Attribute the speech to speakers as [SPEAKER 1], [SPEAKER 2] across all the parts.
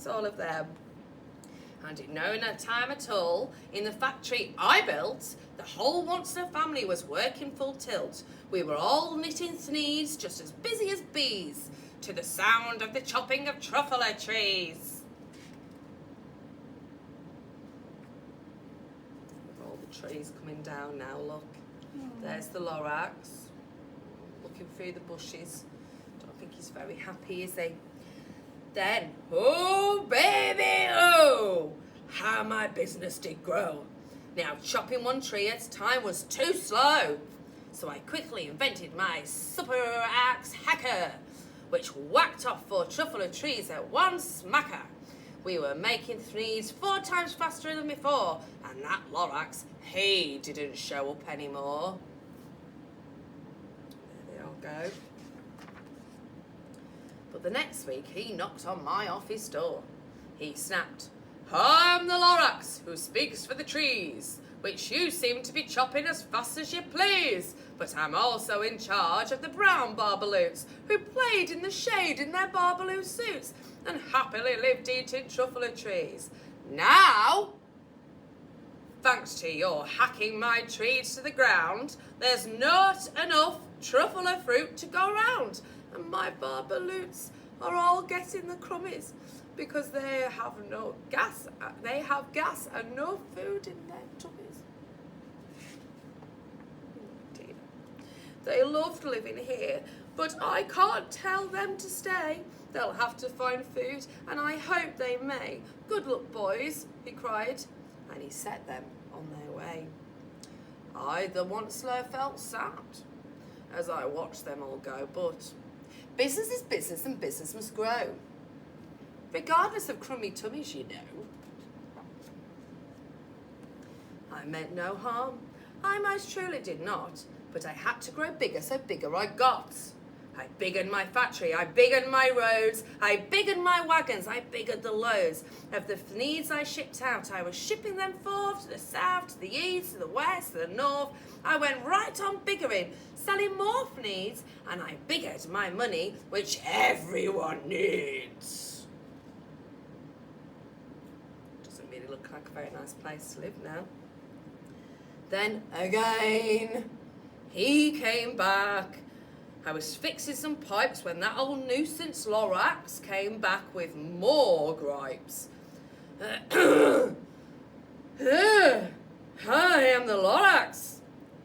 [SPEAKER 1] It's all of them. And in no time at all, in the factory I built, the whole Wandsler family was working full tilt. We were all knitting sneeds, just as busy as bees, to the sound of the chopping of truffle trees. All the trees coming down now, look. There's the Lorax, looking through the bushes. Don't think he's very happy, is he? Then, oh baby, oh, how my business did grow. Now chopping one tree at a time was too slow. So I quickly invented my super axe hacker, which whacked off 4 truffle trees at one smacker. We were making threes 4 times faster than before, and that Lorax, he didn't show up anymore. There they all go. But the next week he knocked on my office door. He snapped, "I'm the Lorax who speaks for the trees, which you seem to be chopping as fast as you please. But I'm also in charge of the brown barbaloots who played in the shade in their barbaloo suits and happily lived eating truffle trees. Now, thanks to your hacking my trees to the ground, there's not enough truffle fruit to go round, and my barbaloots are all getting the crummies because they have no gas. They have gas and no food in their tummies." They loved living here, but I can't tell them to stay. They'll have to find food, and I hope they may. Good luck, boys, he cried, and he set them on their way. I, the Wandsler, felt sad as I watched them all go, but business is business and business must grow, regardless of crummy tummies, you know. I meant no harm. I most truly did not. But I had to grow bigger, so bigger I got. I biggered my factory, I biggered my roads, I biggered my wagons, I biggered the loads. Of the needs I shipped out, I was shipping them forth to the south, to the east, to the west, to the north. I went right on biggering, selling more needs, and I biggered my money, which everyone needs. Doesn't really look like a very nice place to live now. Then again, he came back. I was fixing some pipes when that old nuisance Lorax came back with more gripes. I am the Lorax.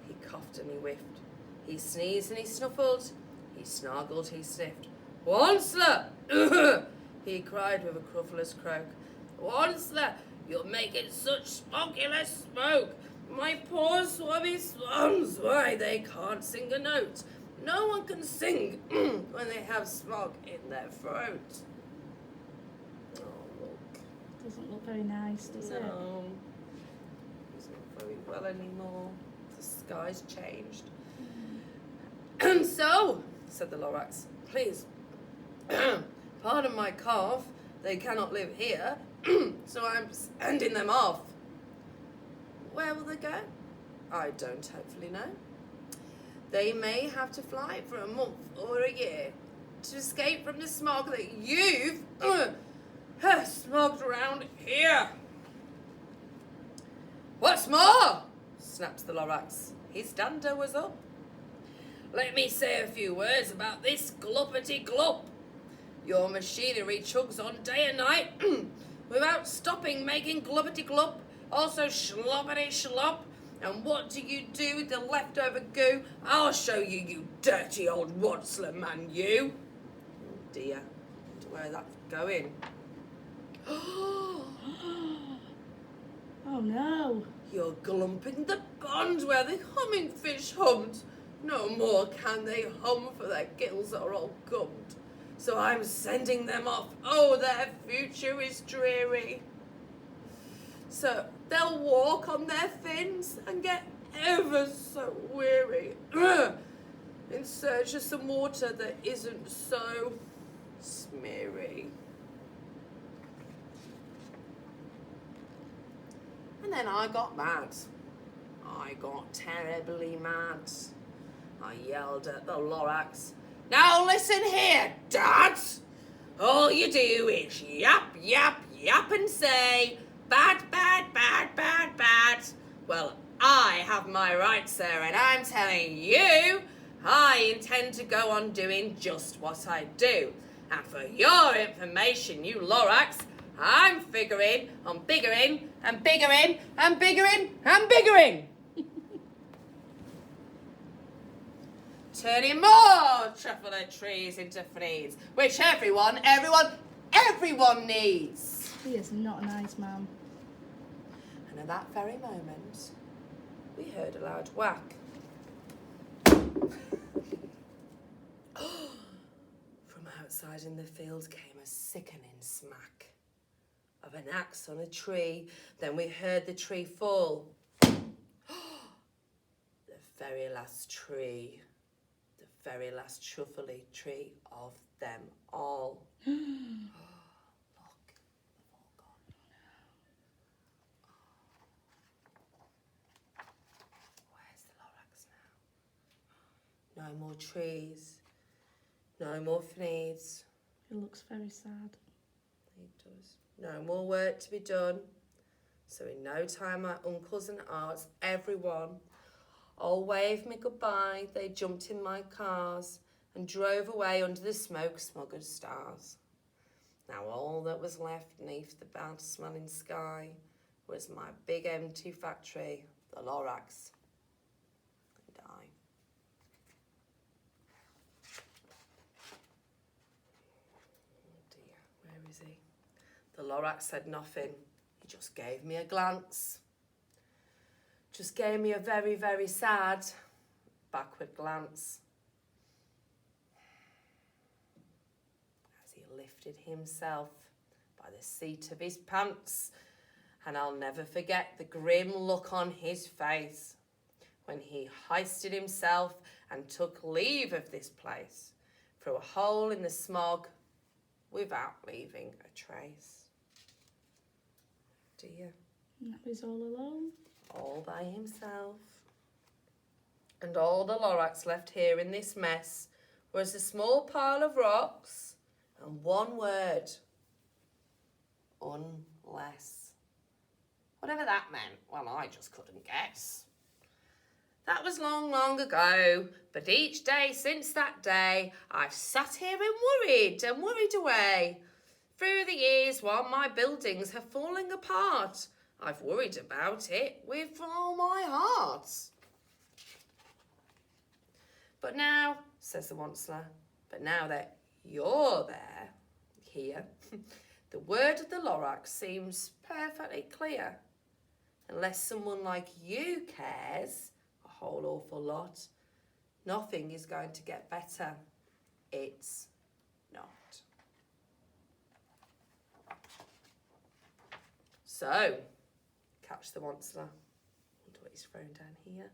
[SPEAKER 1] He coughed and he whiffed. He sneezed and he snuffled. He snargled, he sniffed. Wandsler! He cried with a cruffless croak. Wandsler, you're making such smoky-less smoke. My poor swabby swans, why, they can't sing a note. No one can sing when they have smog in their throat. Oh, look.
[SPEAKER 2] Doesn't look very nice, does it?
[SPEAKER 1] No. It's not very well anymore. The sky's changed. And so, said the Lorax, please, pardon my cough. They cannot live here, so I'm sending them off. Where will they go? I don't hopefully know. They may have to fly for a month or a year to escape from the smog that you've smogged around here. What's more? Snapped the Lorax. His dander was up. Let me say a few words about this gluppity glup. Your machinery chugs on day and night without stopping making gluppity glup. Also sloppity slop. And what do you do with the leftover goo? I'll show you, you dirty old Wandsler man, you. Oh dear, I wonder where that's going.
[SPEAKER 2] Oh no.
[SPEAKER 1] You're glumping the pond where the humming fish hummed. No more can they hum, for their gills are all gummed. So I'm sending them off. Oh, their future is dreary. So they'll walk on their fins and get ever so weary in search of some water that isn't so smeary. And then I got mad. I got terribly mad. I yelled at the Lorax, now listen here, Dad! All you do is yap, yap, yap and say, bad, bad, bad, bad, bad. Well, I have my rights, sir, and I'm telling you, I intend to go on doing just what I do. And for your information, you Lorax, I'm figuring on biggering and biggering and biggering and biggering. Turning more truffle trees into fneeds, which everyone needs.
[SPEAKER 2] He is not a nice man.
[SPEAKER 1] And at that very moment, we heard a loud whack. From outside in the field came a sickening smack of an axe on a tree. Then we heard the tree fall. The very last tree. The very last truffly tree of them all. Look, they've all gone. Where's the Lorax now? No more trees. No more fneeds.
[SPEAKER 2] He looks very sad.
[SPEAKER 1] He does. No more work to be done. So in no time, my uncles and aunts, everyone, all waved me goodbye. They jumped in my cars and drove away under the smoke-smothered stars. Now all that was left beneath the bad-smelling sky was my big empty factory, the Lorax, and I. Oh dear, where is he? The Lorax said nothing. He just gave me a glance. Just gave me a very, very sad, backward glance. As he lifted himself by the seat of his pants, and I'll never forget the grim look on his face when he hoisted himself and took leave of this place through a hole in the smog without leaving a trace. Dear.
[SPEAKER 2] Now he's all alone.
[SPEAKER 1] All by himself. And all the Lorax left here in this mess was a small pile of rocks and one word. Unless. Whatever that meant, well, I just couldn't guess. That was long, long ago, but each day since that day, I've sat here and worried away. Through the years, while my buildings have fallen apart, I've worried about it with all my heart. But now, says the Onceler, but now that you're here, the word of the Lorax seems perfectly clear. Unless someone like you cares a whole awful lot, nothing is going to get better. It's not. So, catch the Onceler. Wonder what he's thrown down here.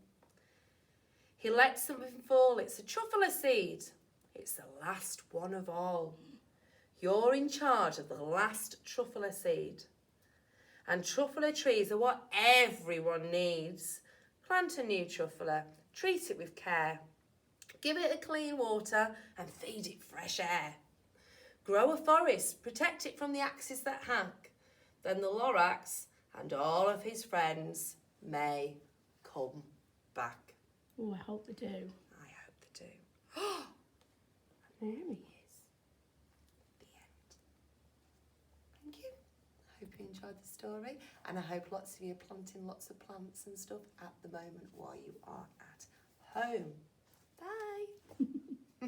[SPEAKER 1] He lets something fall. It's a truffle seed. It's the last one of all. You're in charge of the last truffle seed. And truffle trees are what everyone needs. Plant a new truffle, treat it with care. Give it a clean water and feed it fresh air. Grow a forest, protect it from the axes that hack. Then the Lorax and all of his friends may come back.
[SPEAKER 2] Oh, I hope they do.
[SPEAKER 1] I hope they do. And there he is. The end. Thank you. I hope you enjoyed the story, and I hope lots of you are planting lots of plants and stuff at the moment while you are at home.